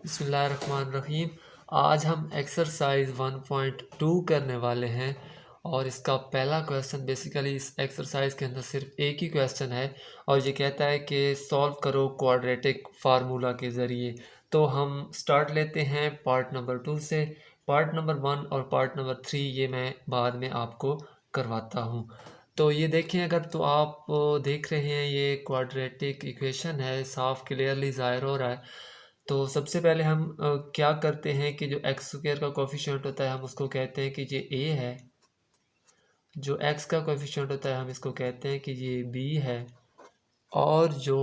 बिस्मिल्लाहिर्रहमानिर्रहीम। आज हम एक्सरसाइज 1.2 करने वाले हैं और इसका पहला क्वेश्चन बेसिकली इस एक्सरसाइज के अंदर सिर्फ एक ही क्वेश्चन है और ये कहता है कि सॉल्व करो क्वाड्रेटिक फार्मूला के ज़रिए। तो हम स्टार्ट लेते हैं पार्ट नंबर 2 से। पार्ट नंबर 1 और पार्ट नंबर 3 ये मैं बाद में आपको करवाता हूँ। तो ये देखें, अगर तो आप देख रहे हैं ये क्वाड्रेटिक इक्वेशन है, साफ क्लियरली ज़ाहिर हो रहा है। तो सबसे पहले हम क्या करते हैं कि जो एक्स स्क्वायर का कोफिशिएंट होता है हम उसको कहते हैं कि ये ए है। जो एक्स का कोफिशिएंट होता है हम इसको कहते हैं कि ये बी है। और जो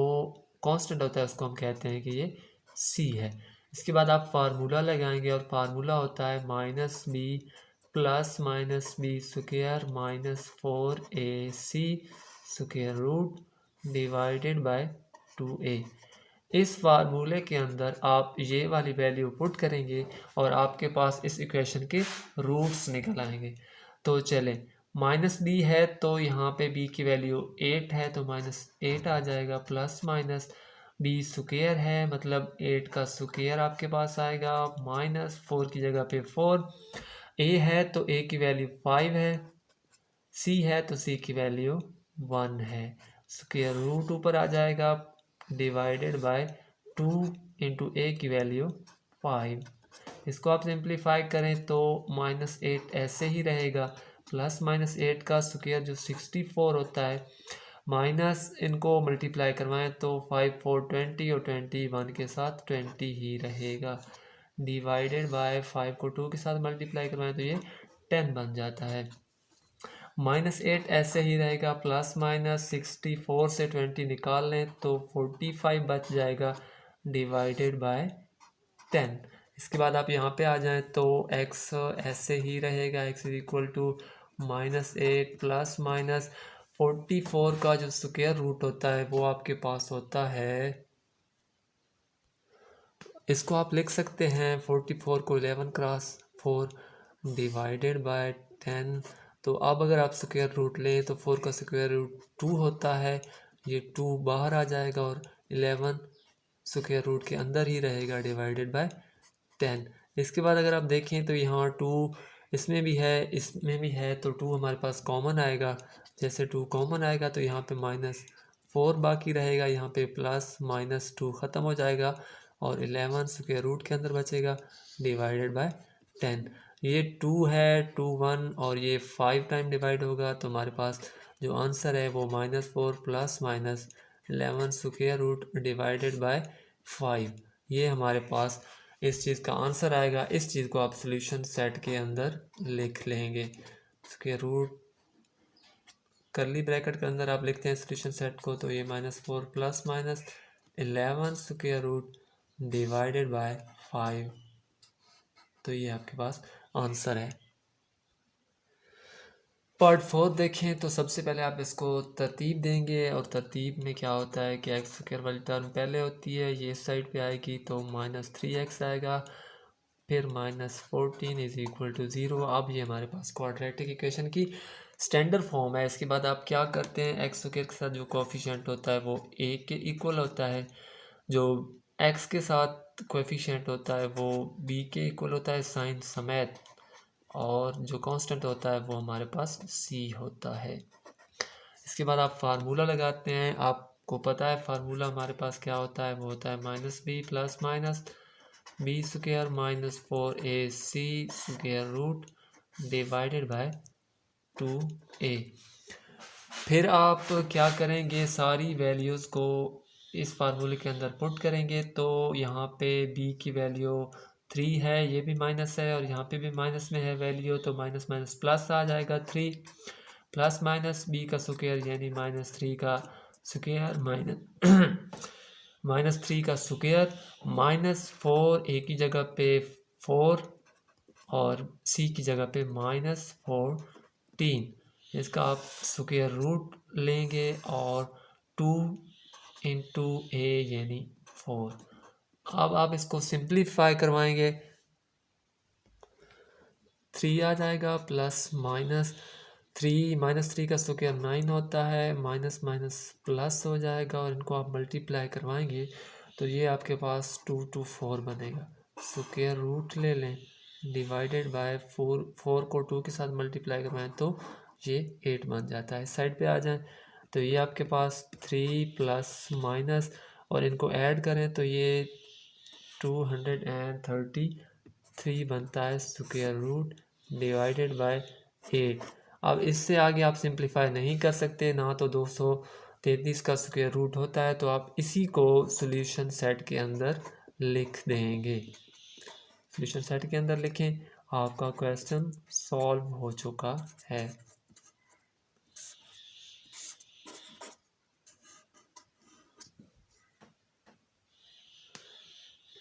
कांस्टेंट होता है उसको हम कहते हैं कि ये सी है। इसके बाद आप फार्मूला लगाएंगे और फार्मूला होता है minus b plus minus b square minus 4ac square root divided by 2a। इस फार्मूले के अंदर आप ये वाली वैल्यू पुट करेंगे और आपके पास इस इक्वेशन के रूट्स निकल आएंगे। तो चलें, माइनस बी है तो यहाँ पे बी की वैल्यू 8 है तो -8 आ जाएगा, प्लस माइनस बी स्क्वायर है मतलब 8 का स्क्वायर आपके पास आएगा, -4 की जगह पे 4। ए है तो ए की वैल्यू 5 है, सी है तो सी की वैल्यू 1 है। स्क्वायर रूट ऊपर आ जाएगा डिवाइडेड बाय 2 इंटू ए की वैल्यू 5। इसको आप सिंप्लीफाई करें तो -8 ऐसे ही रहेगा, प्लस -8 का स्क्वायर जो 64 होता है, माइनस इनको मल्टीप्लाई करवाएं तो 5 4 20 और 21 के साथ 20 ही रहेगा, डिवाइडेड बाय 5 को 2 के साथ मल्टीप्लाई करवाएं तो ये 10 बन जाता है। -8 ऐसे ही रहेगा, प्लस माइनस 64 से 20 निकाल लें तो 45 बच जाएगा, डिवाइडेड बाय 10। इसके बाद आप यहाँ पे आ जाएं तो x ऐसे ही रहेगा, x is equal to -8 plus minus 44 का जो स्क्वायर रूट होता है वो आपके पास होता है, इसको आप लिख सकते हैं 44 को 11 क्रॉस 4 डिवाइडेड बाय 10। तो अब अगर आप स्क्वायर रूट लें तो 4 का स्क्वायर रूट 2 होता है, ये 2 बाहर आ जाएगा और 11 स्क्वायर रूट के अंदर ही रहेगा, डिवाइडेड बाय 10। इसके बाद अगर आप देखें तो यहाँ 2 इसमें भी है इसमें भी है तो 2 हमारे पास कॉमन आएगा। जैसे 2 कॉमन आएगा तो यहाँ पे -4 बाकी रहेगा, यहाँ पे प्लस -2 ख़त्म हो जाएगा और 11 स्क्वायर रूट के अंदर बचेगा, डिवाइडेड बाय 10। ये 2 है 2 1 और ये 5 टाइम डिवाइड होगा तो हमारे पास जो आंसर है वो -4 plus minus 11 square root divided by 5, ये हमारे पास इस चीज़ का आंसर आएगा। इस चीज़ को आप सॉल्यूशन सेट के अंदर लिख लेंगे। स्क्वायर रूट करली ब्रैकेट के अंदर आप लिखते हैं सॉल्यूशन सेट को, तो ये -4 plus minus 11 square root divided by 5, तो ये आपके पास आंसर है। पार्ट 4 देखें तो सबसे पहले आप इसको तरतीब देंगे और तरतीब में क्या होता है कि एक्स स्क्वायर वाली टर्म पहले होती है, ये इस साइड पे आएगी तो -3x आएगा, फिर -14 इज इक्वल टू 0। अब ये हमारे पास क्वाड्रेटिक इक्वेशन की स्टैंडर्ड फॉर्म है। इसके बाद आप क्या करते हैं, एक्स स्क्वायर के साथ जो कोफिशिएंट होता है वो a के इक्वल होता है, जो x के साथ कोफिशिएंट होता है वो b के इक्वल होता है साइन समेत, और जो कांस्टेंट होता है वो हमारे पास c होता है। इसके बाद आप फार्मूला लगाते हैं, आपको पता है फार्मूला हमारे पास क्या होता है, वो होता है -b plus minus b square -4ac square root divided by 2a। फिर आप क्या करेंगे, सारी वैल्यूज़ को इस फार्मूले के अंदर पुट करेंगे तो यहाँ पे b की वैल्यू 3 है, ये भी माइनस है और यहाँ पे भी माइनस में है वैल्यू, तो माइनस माइनस प्लस आ जाएगा 3 प्लस माइनस b का स्क्वायर यानी -3 का स्क्वायर -3 का स्क्वायर -4 a की जगह पे 4 और c की जगह पे -14, इसका आप स्क्वायर रूट लेंगे और 2 इंटू a यानी 4। अब आप इसको सिंप्लीफाई करवाएंगे, 3 आ जाएगा प्लस -3 का स्क्वायर 9 होता है, माइनस माइनस प्लस हो जाएगा और इनको आप मल्टीप्लाई करवाएंगे तो ये आपके पास 2 to 4 बनेगा। स्क्वायर रूट ले लें डिवाइडेड बाय 4 को 2 के साथ मल्टीप्लाई करवाएं तो ये 8 बन जाता है। इस साइड पे आ जाएं तो ये आपके पास 3 प्लस माइनस और इनको ऐड करें तो ये 233 बनता है स्क्वायर रूट डिवाइडेड बाय 8। अब इससे आगे आप सिंप्लीफाई नहीं कर सकते ना, तो 233 का स्क्वायर रूट होता है, तो आप इसी को सॉल्यूशन सेट के अंदर लिख देंगे। सॉल्यूशन सेट के अंदर लिखें, आपका क्वेश्चन सॉल्व हो चुका है।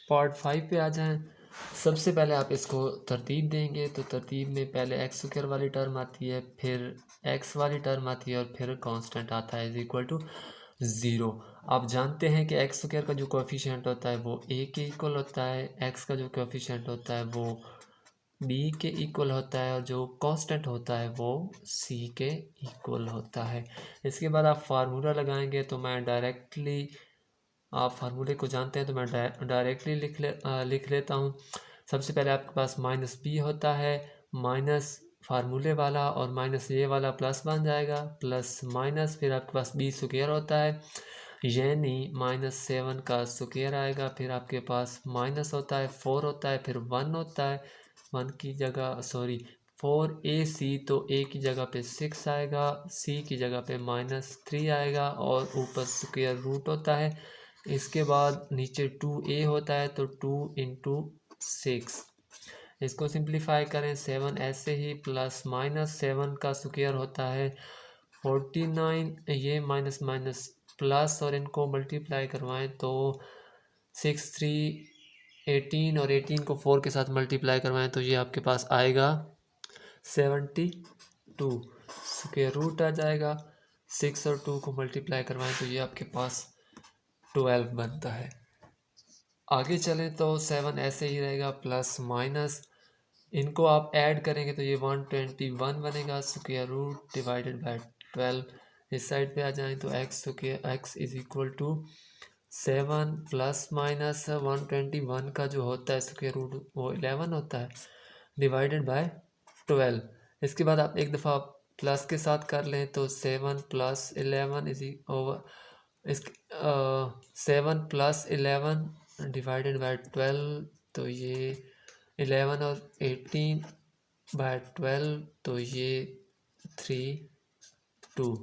पार्ट 5 पे आ जाएं। सबसे पहले आप इसको तरतीब देंगे, तो तरतीब में पहले एक्स स्क्वायर वाली टर्म आती है, फिर एक्स वाली टर्म आती है और फिर कांस्टेंट आता है इज इक्वल टू 0। आप जानते हैं कि एक्स स्क्वायर का जो कोएफिशिएंट होता है वो ए के इक्वल होता है, एक्स का जो कोएफिशिएंट होता है वो बी के इक्वल होता है और जो कांस्टेंट होता है वो सी के इक्वल होता है। इसके बाद आप फार्मूला लगाएंगे, तो मैं डायरेक्टली, आप फार्मूले को जानते हैं तो मैं डायरेक्टली लिख लेता हूँ। सबसे पहले आपके पास माइनस बी होता है, माइनस फार्मूले वाला और माइनस ये वाला प्लस बन जाएगा, प्लस माइनस फिर आपके पास बी स्क्वायर होता है यानी -7 का स्क्वायर आएगा, फिर आपके पास माइनस होता है 4 होता है, फिर 1 होता है, 1 की जगह 4ac, तो a की जगह पे 6 आएगा, c की जगह पे -3 आएगा और ऊपर स्क्वायर रूट होता है। इसके बाद नीचे 2a होता है तो 2 इंटू 6, इसको सिंप्लीफाई करें 7 ऐसे ही, प्लस -7 का स्क्वायर होता है 49, ये माइनस माइनस प्लस और इनको मल्टीप्लाई करवाएं तो 6 3 18 और 18 को 4 के साथ मल्टीप्लाई करवाएं तो ये आपके पास आएगा 72, स्क्वायर रूट आ जाएगा। 6 और 2 को मल्टीप्लाई करवाएं तो ये आपके पास 12 बनता है। आगे चलें तो 7 ऐसे ही रहेगा, प्लस माइनस इनको आप ऐड करेंगे तो ये 121 बनेगा, स्क्वायर रूट डिवाइडेड बाय 12। इस साइड पे आ जाएं तो x is equal to 7 plus minus 121 का जो होता है स्क्वायर रूट वो 11 होता है डिवाइडेड बाय 12। इसके बाद आप एक दफ़ा प्लस के साथ कर लें तो 7 प्लस 11 इज ओवर इस 7 प्लस 11 डिवाइडेड बाय 12, तो ये 11 और 18 बाय 12, तो ये 3 2।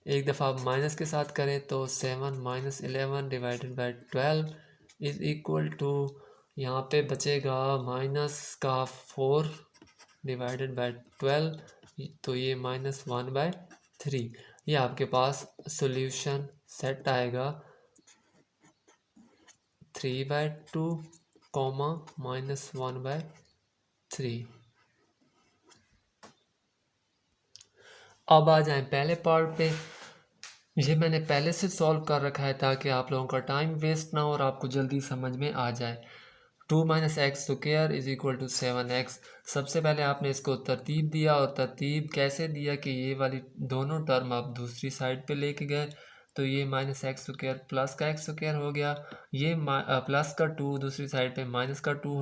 एक दफ़ा आप माइनस के साथ करें तो 7 minus 11 divided by 12 is equal to, यहाँ पे बचेगा माइनस का 4 डिवाइडेड बाय 12, तो ये -1/3। ये आपके पास सॉल्यूशन सेट आएगा 3/2 -1/3। अब आ जाएं पहले पार्ट पे। ये मैंने पहले से सॉल्व कर रखा है ताकि आप लोगों का टाइम वेस्ट ना हो और आपको जल्दी समझ में आ जाए। 2 - x square is equal to 7x। सबसे पहले आपने इसको तरतीब दिया, और तरतीब कैसे दिया कि ये वाली दोनों टर्म आप दूसरी साइड पे लेके गए, तो ये -x स्क्वायर प्लस का x स्क्वायर हो गया, ये प्लस का 2 दूसरी साइड पे माइनस का 2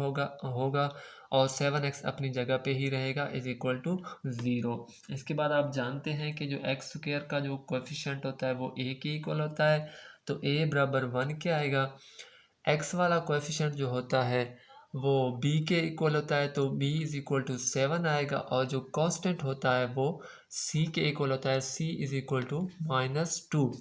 होगा और 7x अपनी जगह पे ही रहेगा इज इक्वल टू 0। इसके बाद आप जानते हैं कि जो x स्क्वायर का जो कोएफिशिएंट होता है वो a के इक्वल होता है, तो a बराबर 1 क्या आएगा। x वाला कोएफिशिएंट जो होता है वो b के इक्वल होता है, तो b इज इक्वल टू 7 आएगा, और जो कांस्टेंट होता है वो c के इक्वल होता है, c इज इक्वल टू -2।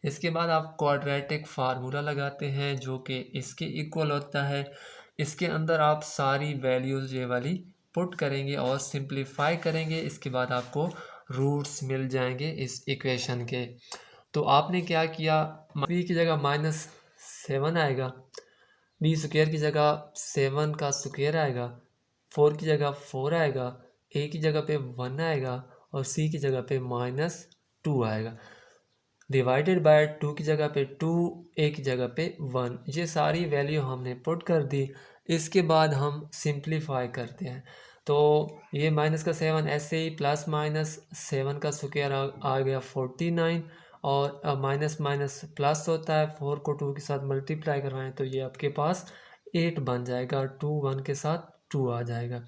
इसके बाद आप क्वाड्रेटिक फार्मूला लगाते हैं जो कि इसके इक्वल होता है। इसके अंदर आप सारी वैल्यूज़ ये वाली पुट करेंगे और सिंप्लीफाई करेंगे, इसके बाद आपको रूट्स मिल जाएंगे इस इक्वेशन के। तो आपने क्या किया, b की जगह -7 आएगा, बी स्क्वायर की जगह 7 का स्क्वायर आएगा, 4 की जगह 4 आएगा, a की जगह पे 1 आएगा और c की जगह पे -2 आएगा, डिवाइडेड बाय 2 की जगह पे 2, a की जगह पे 1। ये सारी वैल्यू हमने पुट कर दी। इसके बाद हम सिंप्लीफाई करते हैं, तो ये माइनस का 7 ऐसे ही, प्लस माइनस 7 का स्क्वायर आ गया 49 और माइनस माइनस प्लस होता है, 4 को 2 के साथ मल्टीप्लाई करवाएं तो ये आपके पास 8 बन जाएगा, 2 1 के साथ 2 आ जाएगा।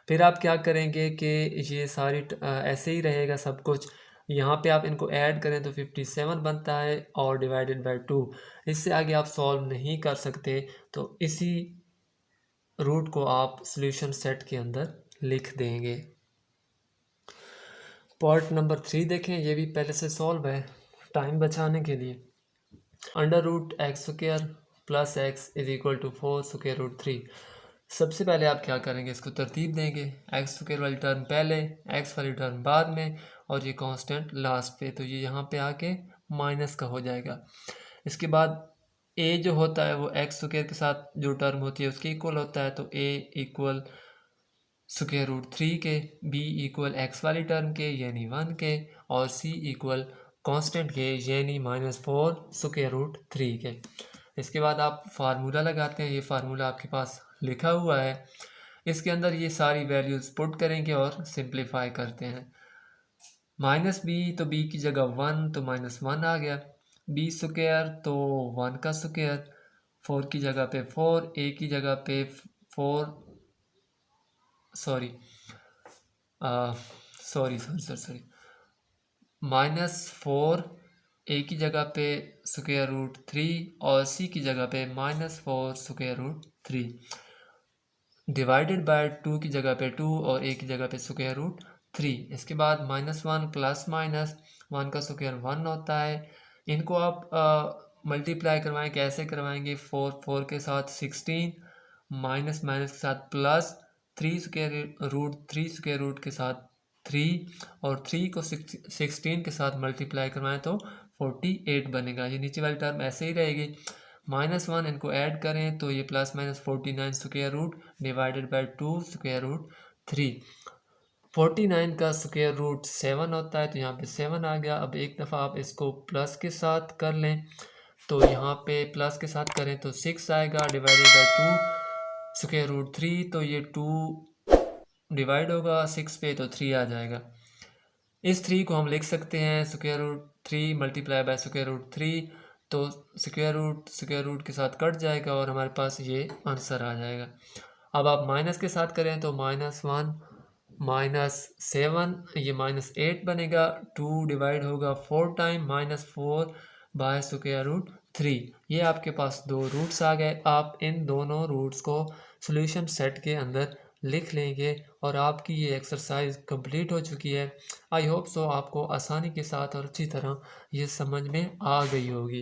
फिर आप क्या करेंगे कि ये सारी ऐसे ही रहेगा सब कुछ, यहाँ पे आप इनको ऐड करें तो 57 बनता है और डिवाइडेड बाय 2। इससे आगे आप सॉल्व नहीं कर सकते, तो इसी रूट को आप सॉल्यूशन सेट के अंदर लिख देंगे। पार्ट नंबर 3 देखें, ये भी पहले से सॉल्व है टाइम बचाने के लिए। Under root x square plus x is equal to 4 square root 3। सबसे पहले आप क्या करेंगे, इसको तरतीब देंगे, एक्स स्क्वायर वाली टर्म पहले, एक्स वाली टर्म बाद में और ये कांस्टेंट लास्ट पे, तो ये यहाँ पे आके माइनस का हो जाएगा। इसके बाद ए जो होता है वो एक्स स्क्वायर के साथ जो टर्म होती है उसके इक्वल होता है, तो ए इक्वल स्क्वायर रूट 3 के, बी इक्वल एक्स वाली टर्म के यानी 1 के, और सी इक्वल कांस्टेंट के यानी -4 स्क्वायर रूट 3 के। इसके बाद आप फार्मूला लगाते हैं, ये फार्मूला आपके पास लिखा हुआ है, इसके अंदर ये सारी वैल्यूज़ पुट करेंगे और सिंप्लीफाई करते हैं। माइनस बी, तो बी की जगह 1 तो -1 आ गया, बी स्क्वायर तो 1 का स्क्वायर, 4 की जगह पे 4, ए की जगह पे 4 सॉरी सॉरी -4 ए की जगह पे स्क्वायर रूट 3 और सी की जगह पे -4 स्क्वायर रूट 3 डिवाइडेड बाय 2 की जगह पे 2 और ए की जगह पे स्क्वायर रूट 3। इसके बाद -1 प्लस माइनस 1 का स्क्वायर 1 होता है। इनको आप मल्टीप्लाई करवाएं, कैसे करवाएंगे, 4 के साथ 16, माइनस माइनस के साथ प्लस, 3 स्क्वायर रूट के साथ 3 और 3 को 16 के साथ मल्टीप्लाई करवाएं तो 48 बनेगा। ये नीचे वाली टर्म ऐसे ही रहेगी। -1 इनको ऐड करें तो ये plus minus 49 square root divided by 2 square root 3। 49 का स्क्वायर रूट 7 होता है, तो यहाँ पे 7 आ गया। अब एक दफ़ा आप इसको प्लस के साथ कर लें, तो यहाँ पे प्लस के साथ करें तो 6 आएगा डिवाइडेड बाय 2 स्क्वायर रूट 3, तो ये 2 डिवाइड होगा 6 पे तो 3 आ जाएगा। इस 3 को हम लिख सकते हैं square root 3 multiply by square root 3, तो स्क्वायर रूट के साथ कट जाएगा और हमारे पास ये आंसर आ जाएगा। अब आप माइनस के साथ करें तो -1 -7 ये -8 बनेगा, 2 डिवाइड होगा 4 टाइम -4 बाय स्क्वायर रूट 3। ये आपके पास दो रूट्स आ गए। आप इन दोनों रूट्स को सॉल्यूशन सेट के अंदर लिख लेंगे और आपकी ये एक्सरसाइज कंप्लीट हो चुकी है। आई होप सो आपको आसानी के साथ और अच्छी तरह ये समझ में आ गई होगी।